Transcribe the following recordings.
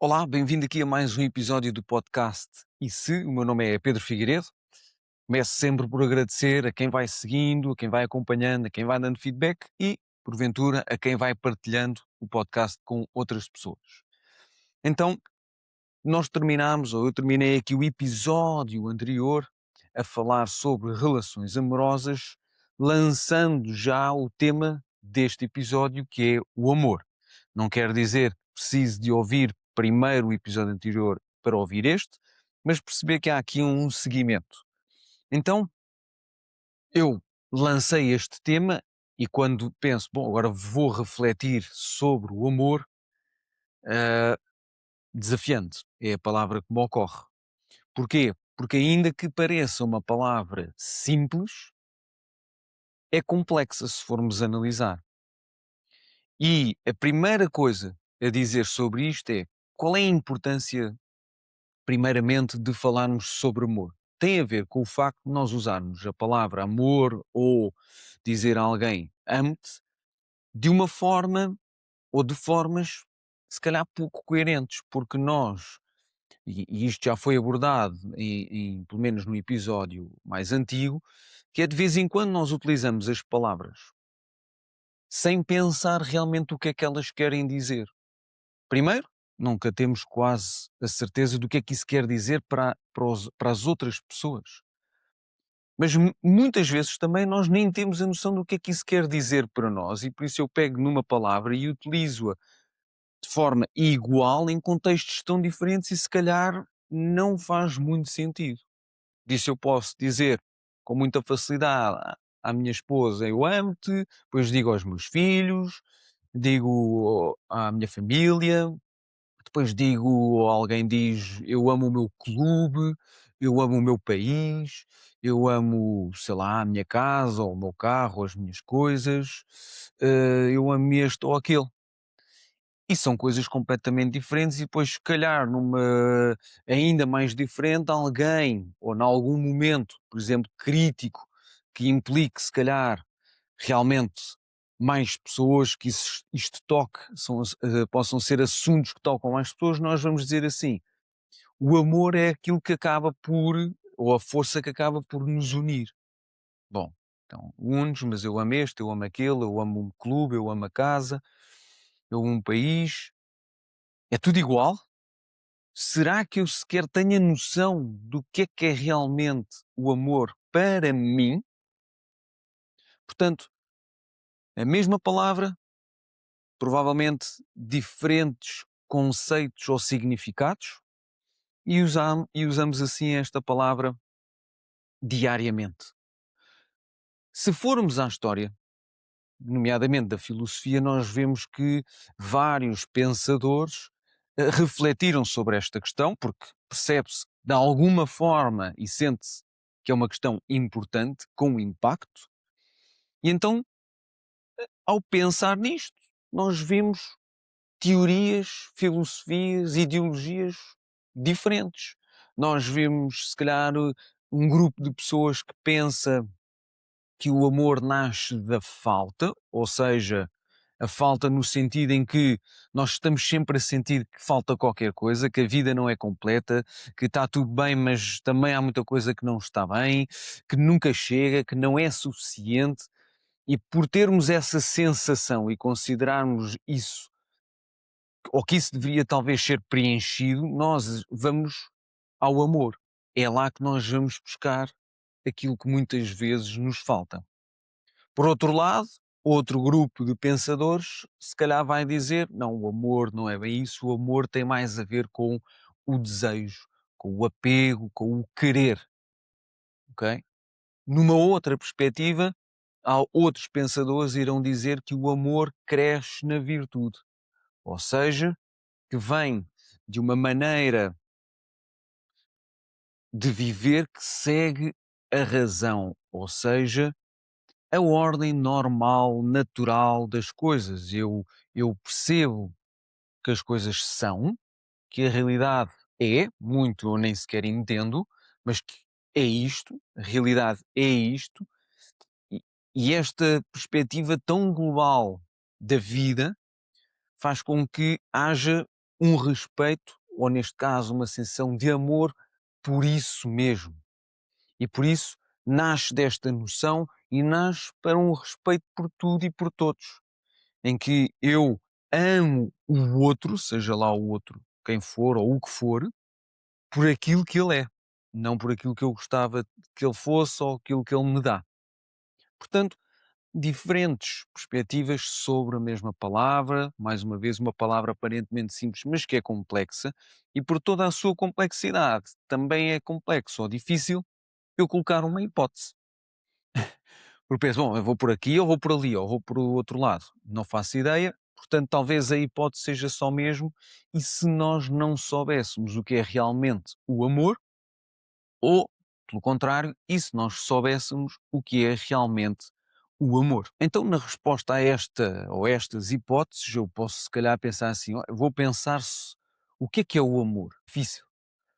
Olá, bem-vindo aqui a mais um episódio do podcast E Se? O meu nome é Pedro Figueiredo. Começo sempre por agradecer a quem vai seguindo, a quem vai acompanhando, a quem vai dando feedback e, porventura, a quem vai partilhando o podcast com outras pessoas. Então, nós terminamos, ou eu terminei aqui o episódio anterior a falar sobre relações amorosas, lançando já o tema deste episódio, que é o amor. Não quer dizer que precise de ouvir primeiro o episódio anterior para ouvir este, mas perceber que há aqui um seguimento. Então, eu lancei este tema e quando penso, bom, agora vou refletir sobre o amor, ah, desafiante é a palavra que me ocorre. Porquê? Porque ainda que pareça uma palavra simples, é complexa se formos analisar. E a primeira coisa a dizer sobre isto é qual é a importância, primeiramente, de falarmos sobre amor. Tem a ver com o facto de nós usarmos a palavra amor ou dizer a alguém amo-te de uma forma ou de formas se calhar pouco coerentes, porque nós, e isto já foi abordado pelo menos no episódio mais antigo, que é de vez em quando nós utilizamos as palavras sem pensar realmente o que é que elas querem dizer. Primeiro, nunca temos quase a certeza do que é que isso quer dizer para as outras pessoas. Mas muitas vezes também nós nem temos a noção do que é que isso quer dizer para nós e por isso eu pego numa palavra e utilizo-a de forma igual em contextos tão diferentes e se calhar não faz muito sentido. Disso eu posso dizer com muita facilidade à minha esposa eu amo-te, depois digo aos meus filhos, digo à minha família, depois digo ou alguém diz eu amo o meu clube, eu amo o meu país, eu amo, sei lá, a minha casa, ou o meu carro, as minhas coisas, eu amo este ou aquele. E são coisas completamente diferentes e depois se calhar numa ainda mais diferente alguém, ou em algum momento, por exemplo, crítico, que implique se calhar realmente mais pessoas, que isto toque, possam ser assuntos que tocam mais pessoas, nós vamos dizer assim, o amor é aquilo que acaba por, ou a força que acaba por nos unir. Bom, então une-nos, mas eu amo este, eu amo aquele, eu amo um clube, eu amo a casa, eu amo um país, é tudo igual? Será que eu sequer tenho a noção do que é realmente o amor para mim? Portanto, a mesma palavra, provavelmente diferentes conceitos ou significados, e usamos assim esta palavra diariamente. Se formos à história, nomeadamente da filosofia, nós vemos que vários pensadores refletiram sobre esta questão, porque percebe-se de alguma forma e sente-se que é uma questão importante, com impacto, e então, ao pensar nisto, nós vemos teorias, filosofias, ideologias diferentes. Nós vemos, se calhar, um grupo de pessoas que pensa que o amor nasce da falta, ou seja, a falta no sentido em que nós estamos sempre a sentir que falta qualquer coisa, que a vida não é completa, que está tudo bem, mas também há muita coisa que não está bem, que nunca chega, que não é suficiente. E por termos essa sensação e considerarmos isso, ou que isso deveria talvez ser preenchido, nós vamos ao amor. É lá que nós vamos buscar aquilo que muitas vezes nos falta. Por outro lado, outro grupo de pensadores se calhar vai dizer: não, o amor não é bem isso, o amor tem mais a ver com o desejo, com o apego, com o querer, ok? Numa outra perspectiva, há outros pensadores irão dizer que o amor cresce na virtude, ou seja, que vem de uma maneira de viver que segue a razão, ou seja, a ordem normal, natural das coisas. Eu percebo que as coisas são, que a realidade é, muito eu nem sequer entendo, mas que é isto, a realidade é isto, e, e esta perspectiva tão global da vida faz com que haja um respeito, ou neste caso, uma sensação de amor por isso mesmo. E por isso nasce desta noção e nasce para um respeito por tudo e por todos, em que eu amo o outro, seja lá o outro quem for ou o que for, por aquilo que ele é, não por aquilo que eu gostava que ele fosse ou aquilo que ele me dá. Portanto, diferentes perspectivas sobre a mesma palavra, mais uma vez, uma palavra aparentemente simples, mas que é complexa, e por toda a sua complexidade também é complexo ou difícil eu colocar uma hipótese. Porque penso, bom, eu vou por aqui, ou vou por ali, ou vou por o outro lado. Não faço ideia, portanto, talvez a hipótese seja só mesmo, e se nós não soubéssemos o que é realmente o amor, ou, pelo contrário, e se nós soubéssemos o que é realmente o amor. Então, na resposta a esta ou estas hipóteses, eu posso se calhar pensar assim, "Olha, vou pensar se, o que é o amor? Difícil.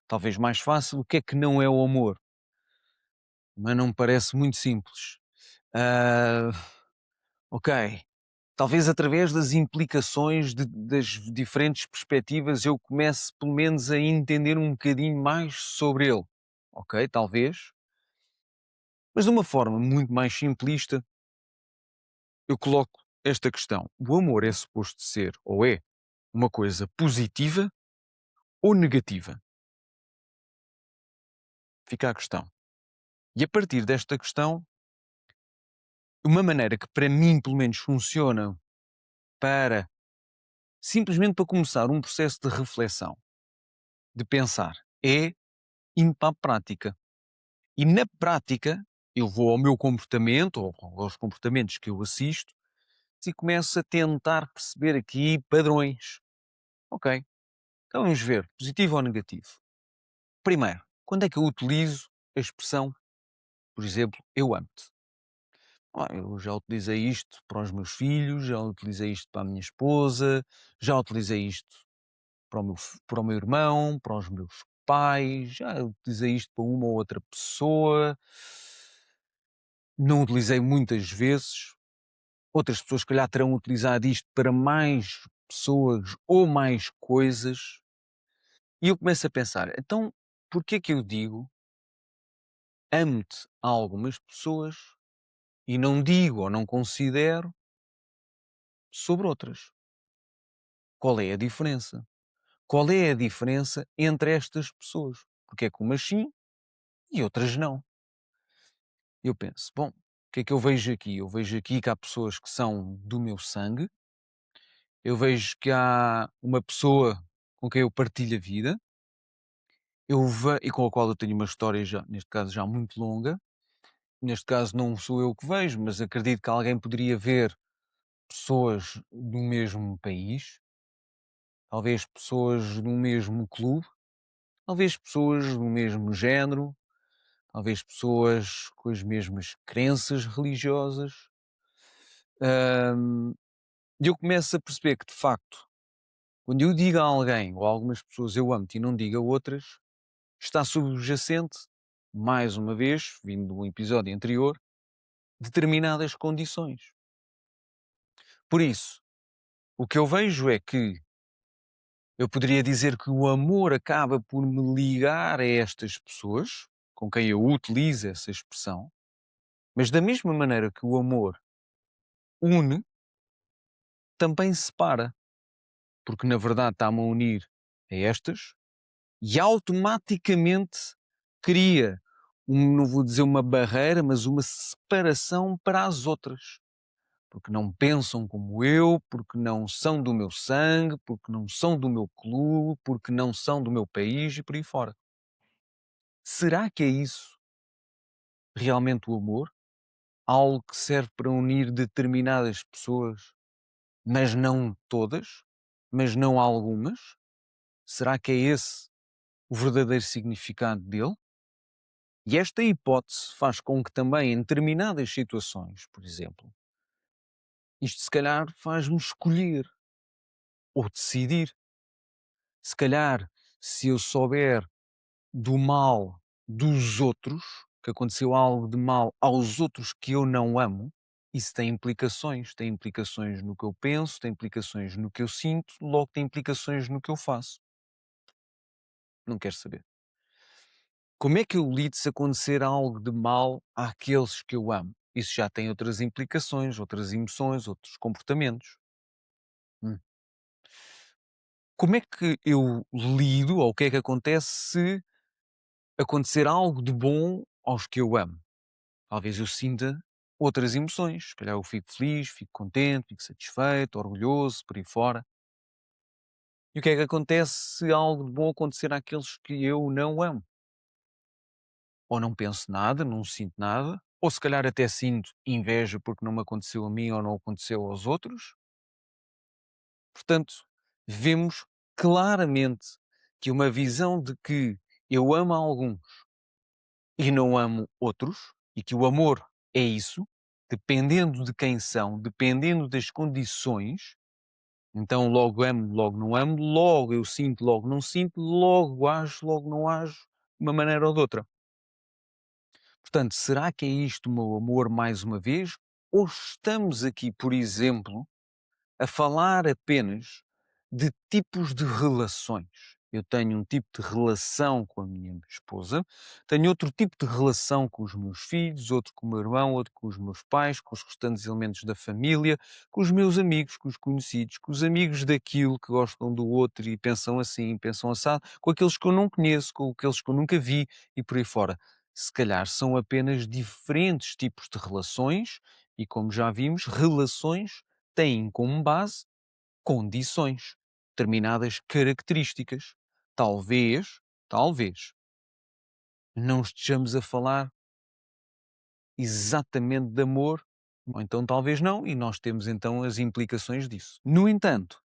Talvez mais fácil, o que é que não é o amor? Mas não me parece muito simples. Ah, ok. Talvez através das implicações das diferentes perspectivas eu comece pelo menos a entender um bocadinho mais sobre ele. Ok, talvez. Mas de uma forma muito mais simplista, eu coloco esta questão. O amor é suposto ser ou é uma coisa positiva ou negativa? Fica a questão. E a partir desta questão, uma maneira que para mim pelo menos funciona para simplesmente para começar um processo de reflexão, de pensar, é indo para a prática. E na prática, eu vou ao meu comportamento, ou aos comportamentos que eu assisto, e começo a tentar perceber aqui padrões. Ok, então vamos ver, positivo ou negativo. Primeiro, quando é que eu utilizo a expressão, por exemplo, eu amo-te? Eu já utilizei isto para os meus filhos, já utilizei isto para a minha esposa, já utilizei isto para o meu irmão, para os meus pais, já utilizei isto para uma ou outra pessoa. Não utilizei muitas vezes. Outras pessoas, se calhar, terão utilizado isto para mais pessoas ou mais coisas. E eu começo a pensar, então, porquê que eu digo amo-te a algumas pessoas e não digo ou não considero sobre outras? Qual é a diferença? Qual é a diferença entre estas pessoas? Porque é que umas sim e outras não? Eu penso, bom, o que é que eu vejo aqui? Eu vejo aqui que há pessoas que são do meu sangue, eu vejo que há uma pessoa com quem eu partilho a vida, e com a qual eu tenho uma história já, neste caso já muito longa. Neste caso não sou eu que vejo, mas acredito que alguém poderia ver pessoas do mesmo país, talvez pessoas do mesmo clube, talvez pessoas do mesmo género, talvez pessoas com as mesmas crenças religiosas. Ahm, E eu começo a perceber que, de facto, quando eu digo a alguém ou a algumas pessoas eu amo-te e não digo a outras, está subjacente, mais uma vez, vindo do episódio anterior, determinadas condições. Por isso, o que eu vejo é que eu poderia dizer que o amor acaba por me ligar a estas pessoas, com quem eu utilizo essa expressão, mas da mesma maneira que o amor une, também separa, porque na verdade está-me a unir a estas e automaticamente cria, não vou dizer uma barreira, mas uma separação para as outras. Porque não pensam como eu, porque não são do meu sangue, porque não são do meu clube, porque não são do meu país e por aí fora. Será que é isso realmente o amor? Algo que serve para unir determinadas pessoas, mas não todas, mas não algumas? Será que é esse o verdadeiro significado dele? E esta hipótese faz com que também em determinadas situações, por exemplo, isto se calhar faz-me escolher ou decidir. Se calhar, se eu souber do mal dos outros, que aconteceu algo de mal aos outros que eu não amo, isso tem implicações no que eu penso, tem implicações no que eu sinto, logo tem implicações no que eu faço. Não quero saber. Como é que eu lido se acontecer algo de mal àqueles que eu amo? Isso já tem outras implicações, outras emoções, outros comportamentos. Hum. Como é que eu lido, ou o que é que acontece se acontecer algo de bom aos que eu amo? Talvez eu sinta outras emoções. Se calhar eu fico feliz, fico contente, fico satisfeito, orgulhoso, por aí fora. E o que é que acontece se algo de bom acontecer àqueles que eu não amo? Ou não penso nada, não sinto nada, ou se calhar até sinto inveja porque não me aconteceu a mim ou não aconteceu aos outros. Portanto, vemos claramente que uma visão de que eu amo alguns e não amo outros, e que o amor é isso, dependendo de quem são, dependendo das condições, então logo amo, logo não amo, logo eu sinto, logo não sinto, logo ajo, logo não ajo, de uma maneira ou de outra. Portanto, será que é isto o meu amor mais uma vez? Ou estamos aqui, por exemplo, a falar apenas de tipos de relações? Eu tenho um tipo de relação com a minha esposa, tenho outro tipo de relação com os meus filhos, outro com o meu irmão, outro com os meus pais, com os restantes elementos da família, com os meus amigos, com os conhecidos, com os amigos daquilo que gostam do outro e pensam assim, pensam assado, com aqueles que eu não conheço, com aqueles que eu nunca vi e por aí fora. Se calhar são apenas diferentes tipos de relações e, como já vimos, relações têm como base condições, determinadas características. Talvez, não estejamos a falar exatamente de amor, ou então talvez não, e nós temos então as implicações disso. No entanto,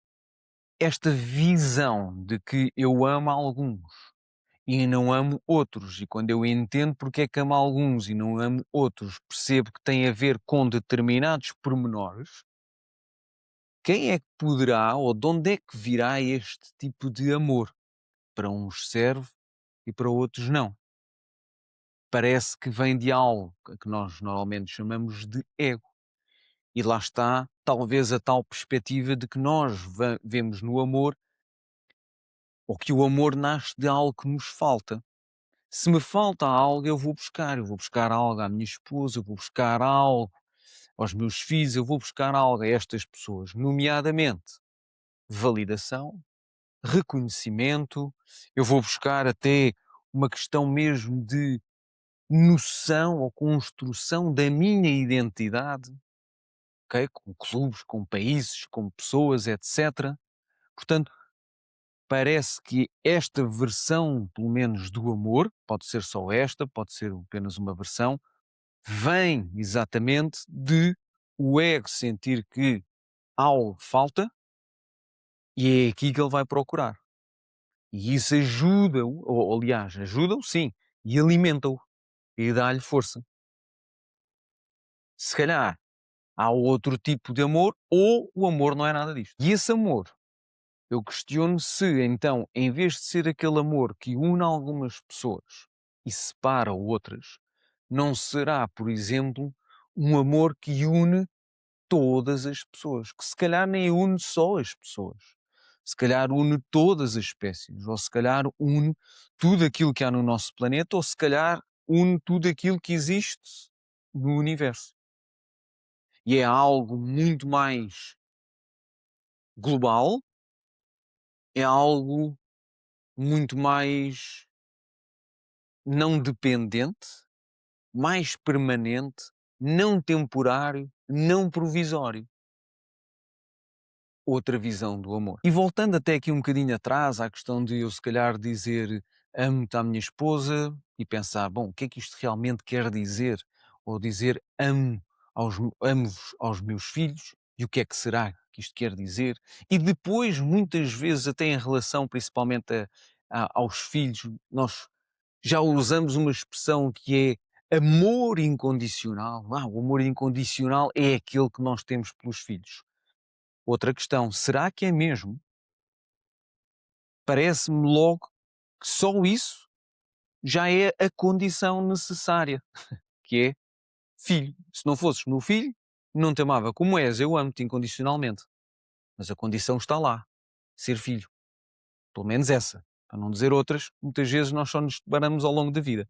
esta visão de que eu amo alguns e não amo outros, e quando eu entendo porque é que amo alguns e não amo outros, percebo que tem a ver com determinados pormenores. Quem é que poderá ou de onde é que virá este tipo de amor? Para uns serve e para outros não. Parece que vem de algo que nós normalmente chamamos de ego. E lá está, talvez a tal perspectiva de que nós vemos no amor, ou que o amor nasce de algo que nos falta. Se me falta algo, eu vou buscar algo à minha esposa, eu vou buscar algo aos meus filhos, eu vou buscar algo a estas pessoas, nomeadamente validação, reconhecimento, eu vou buscar até uma questão mesmo de noção ou construção da minha identidade, ok? Com clubes, com países, com pessoas, etc. Portanto, parece que esta versão, pelo menos do amor, pode ser só esta, pode ser apenas uma versão, vem exatamente de o ego sentir que algo falta e é aqui que ele vai procurar. E isso ajuda-o, ou aliás, ajuda-o sim, e alimenta-o e dá-lhe força. Se calhar há outro tipo de amor ou o amor não é nada disto. E esse amor, eu questiono se então, em vez de ser aquele amor que une algumas pessoas e separa outras, não será, por exemplo, um amor que une todas as pessoas, que se calhar nem une só as pessoas. Se calhar une todas as espécies, ou se calhar une tudo aquilo que há no nosso planeta, ou se calhar une tudo aquilo que existe no universo. E é algo muito mais global, é algo muito mais não dependente, mais permanente, não temporário, não provisório. Outra visão do amor. E voltando até aqui um bocadinho atrás, à questão de eu se calhar dizer amo-te à minha esposa e pensar, bom, o que é que isto realmente quer dizer? Ou dizer amo-vos aos meus filhos e o que é que será que isto quer dizer? E depois, muitas vezes, até em relação principalmente aos filhos, nós já usamos uma expressão que é amor incondicional. O amor incondicional é aquele que nós temos pelos filhos. Outra questão, será que é mesmo? Parece-me logo que só isso já é a condição necessária, que é filho. Se não fosses meu filho, não te amava como és, eu amo-te incondicionalmente, mas a condição está lá, ser filho. Pelo menos essa. Para não dizer outras, muitas vezes nós só nos deparamos ao longo da vida.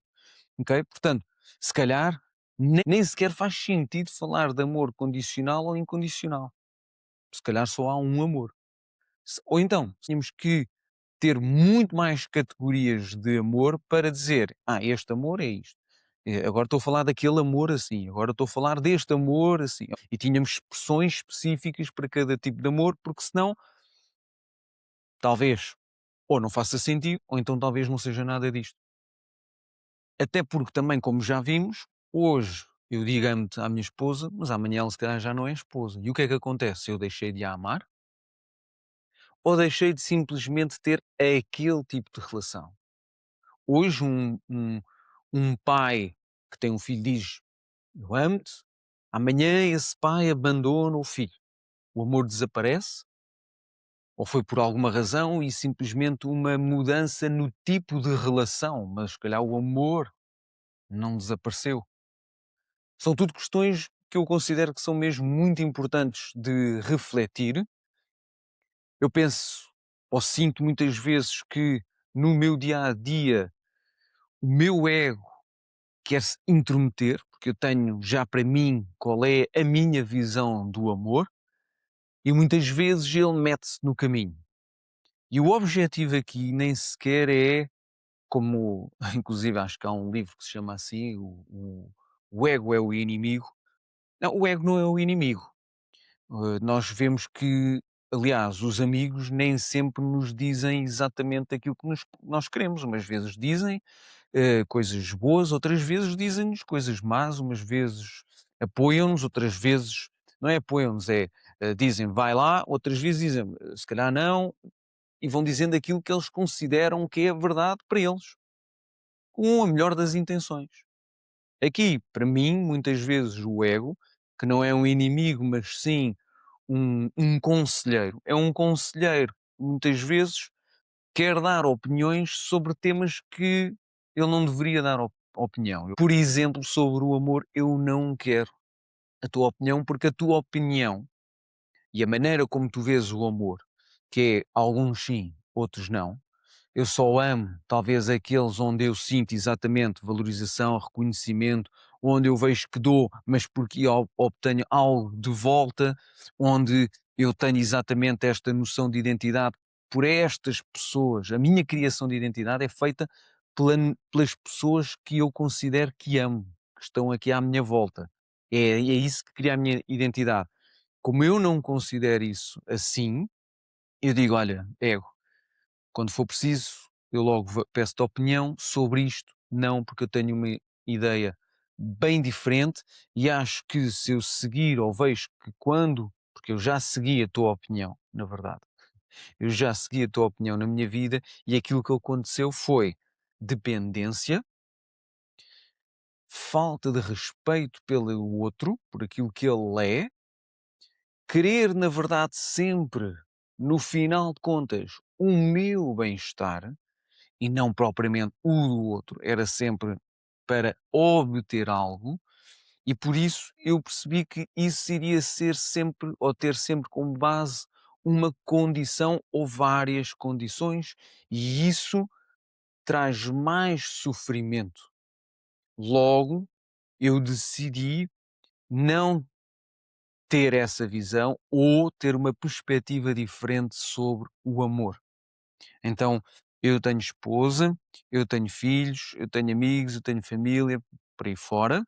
Ok? Portanto, se calhar nem sequer faz sentido falar de amor condicional ou incondicional. Se calhar só há um amor. Ou então, tínhamos que ter muito mais categorias de amor para dizer, este amor é isto. Agora estou a falar daquele amor assim, agora estou a falar deste amor assim. E tínhamos expressões específicas para cada tipo de amor, porque senão, talvez, ou não faça sentido, ou então talvez não seja nada disto. Até porque também, como já vimos, hoje eu digo amo-te à minha esposa, mas amanhã ela se calhar já não é esposa. E o que é que acontece? Eu deixei de a amar ou deixei de simplesmente ter aquele tipo de relação? Hoje um pai que tem um filho diz eu amo-te, amanhã esse pai abandona o filho. O amor desaparece? Ou foi por alguma razão e simplesmente uma mudança no tipo de relação, mas se calhar o amor não desapareceu? São tudo questões que eu considero que são mesmo muito importantes de refletir. Eu penso ou sinto muitas vezes que no meu dia a dia o meu ego quer se intrometer, porque eu tenho já para mim qual é a minha visão do amor e muitas vezes ele mete-se no caminho. E o objetivo aqui nem sequer é como, inclusive acho que há um livro que se chama assim, o ego é o inimigo. Não, o ego não é o inimigo. Nós vemos que, aliás, os amigos nem sempre nos dizem exatamente aquilo que nós queremos. Umas vezes dizem coisas boas, outras vezes dizem-nos coisas más, umas vezes apoiam-nos, outras vezes não é apoiam-nos, dizem vai lá, outras vezes dizem se calhar não, e vão dizendo aquilo que eles consideram que é verdade para eles, com a melhor das intenções. Aqui, para mim, muitas vezes o ego, que não é um inimigo, mas sim um conselheiro. É um conselheiro que muitas vezes quer dar opiniões sobre temas que ele não deveria dar opinião. Por exemplo, sobre o amor, eu não quero a tua opinião, porque a tua opinião e a maneira como tu vês o amor, que é alguns sim, outros não, eu só amo, talvez, aqueles onde eu sinto exatamente valorização, reconhecimento, onde eu vejo que dou, mas porque eu obtenho algo de volta, onde eu tenho exatamente esta noção de identidade por estas pessoas. A minha criação de identidade é feita pelas pessoas que eu considero que amo, que estão aqui à minha volta. É isso que cria a minha identidade. Como eu não considero isso assim, eu digo: olha, ego. Quando for preciso, eu logo peço-te opinião sobre isto. Não, porque eu tenho uma ideia bem diferente e acho que se eu seguir ou vejo que quando, porque eu já segui a tua opinião, na verdade, eu já segui a tua opinião na minha vida e aquilo que aconteceu foi dependência, falta de respeito pelo outro, por aquilo que ele é, querer, na verdade, sempre, no final de contas, o meu bem-estar e não propriamente o do outro, era sempre para obter algo, e por isso eu percebi que isso iria ser sempre, ou ter sempre como base, uma condição ou várias condições, e isso traz mais sofrimento. Logo, eu decidi não ter essa visão ou ter uma perspectiva diferente sobre o amor. Então, eu tenho esposa, eu tenho filhos, eu tenho amigos, eu tenho família, por aí fora.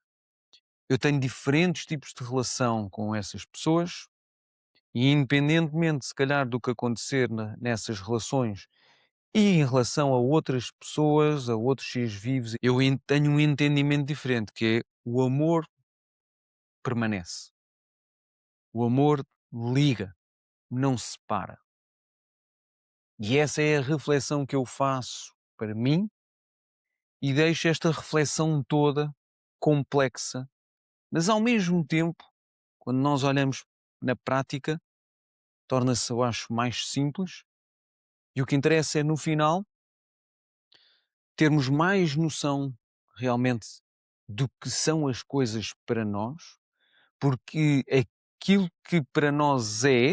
Eu tenho diferentes tipos de relação com essas pessoas e independentemente, se calhar, do que acontecer nessas relações e em relação a outras pessoas, a outros seres vivos, eu tenho um entendimento diferente, que é o amor permanece. O amor liga, não separa. E essa é a reflexão que eu faço para mim e deixo esta reflexão toda complexa, mas ao mesmo tempo, quando nós olhamos na prática, torna-se, eu acho, mais simples e o que interessa é, no final, termos mais noção realmente do que são as coisas para nós, porque aquilo que para nós é,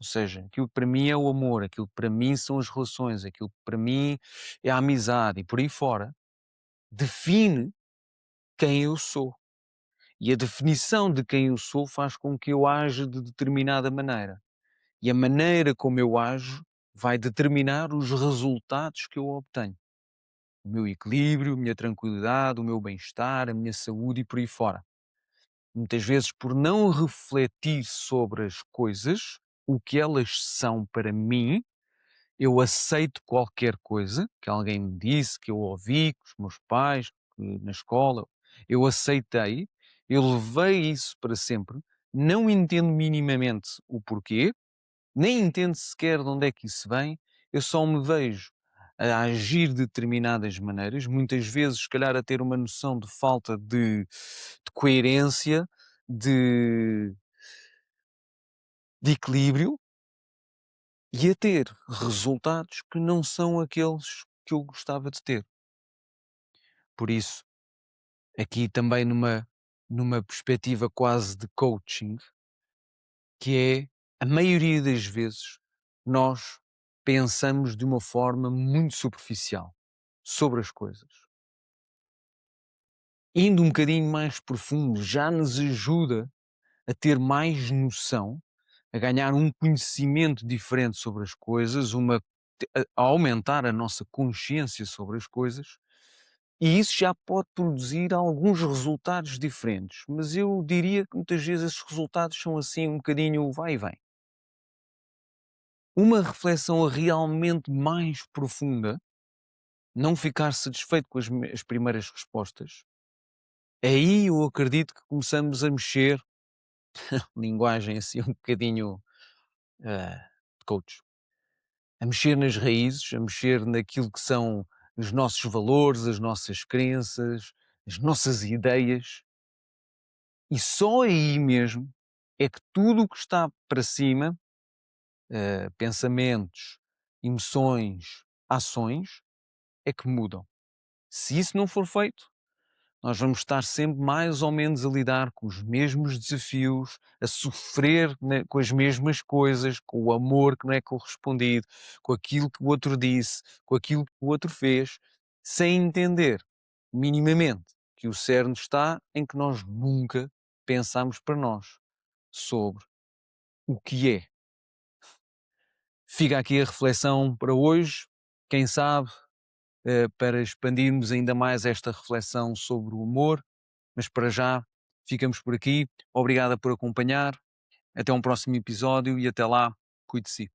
ou seja, aquilo que para mim é o amor, aquilo que para mim são as relações, aquilo que para mim é a amizade e por aí fora, define quem eu sou. E a definição de quem eu sou faz com que eu aja de determinada maneira. E a maneira como eu ajo vai determinar os resultados que eu obtenho. O meu equilíbrio, a minha tranquilidade, o meu bem-estar, a minha saúde e por aí fora. Muitas vezes, por não refletir sobre as coisas, o que elas são para mim, eu aceito qualquer coisa que alguém me disse, que eu ouvi, com os meus pais, na escola, eu aceitei, eu levei isso para sempre, não entendo minimamente o porquê, nem entendo sequer de onde é que isso vem, eu só me vejo a agir de determinadas maneiras, muitas vezes, se calhar, a ter uma noção de falta de coerência, de, de equilíbrio e a ter resultados que não são aqueles que eu gostava de ter. Por isso, aqui também numa perspectiva quase de coaching, que é, a maioria das vezes, nós pensamos de uma forma muito superficial sobre as coisas. Indo um bocadinho mais profundo, já nos ajuda a ter mais noção, a ganhar um conhecimento diferente sobre as coisas, a aumentar a nossa consciência sobre as coisas, e isso já pode produzir alguns resultados diferentes. Mas eu diria que muitas vezes esses resultados são assim um bocadinho vai e vem. Uma reflexão realmente mais profunda, não ficar satisfeito com as primeiras respostas, aí eu acredito que começamos a mexer, linguagem assim um bocadinho de coach, a mexer nas raízes, a mexer naquilo que são os nossos valores, as nossas crenças, as nossas ideias, e só aí mesmo é que tudo o que está para cima, pensamentos, emoções, ações, é que mudam. Se isso não for feito, nós vamos estar sempre mais ou menos a lidar com os mesmos desafios, a sofrer, né, com as mesmas coisas, com o amor que não é correspondido, com aquilo que o outro disse, com aquilo que o outro fez, sem entender minimamente que o cerne está em que nós nunca pensamos para nós sobre o que é. Fica aqui a reflexão para hoje. Quem sabe, para expandirmos ainda mais esta reflexão sobre o amor, mas para já ficamos por aqui. Obrigada por acompanhar. Até um próximo episódio e até lá, cuide de si.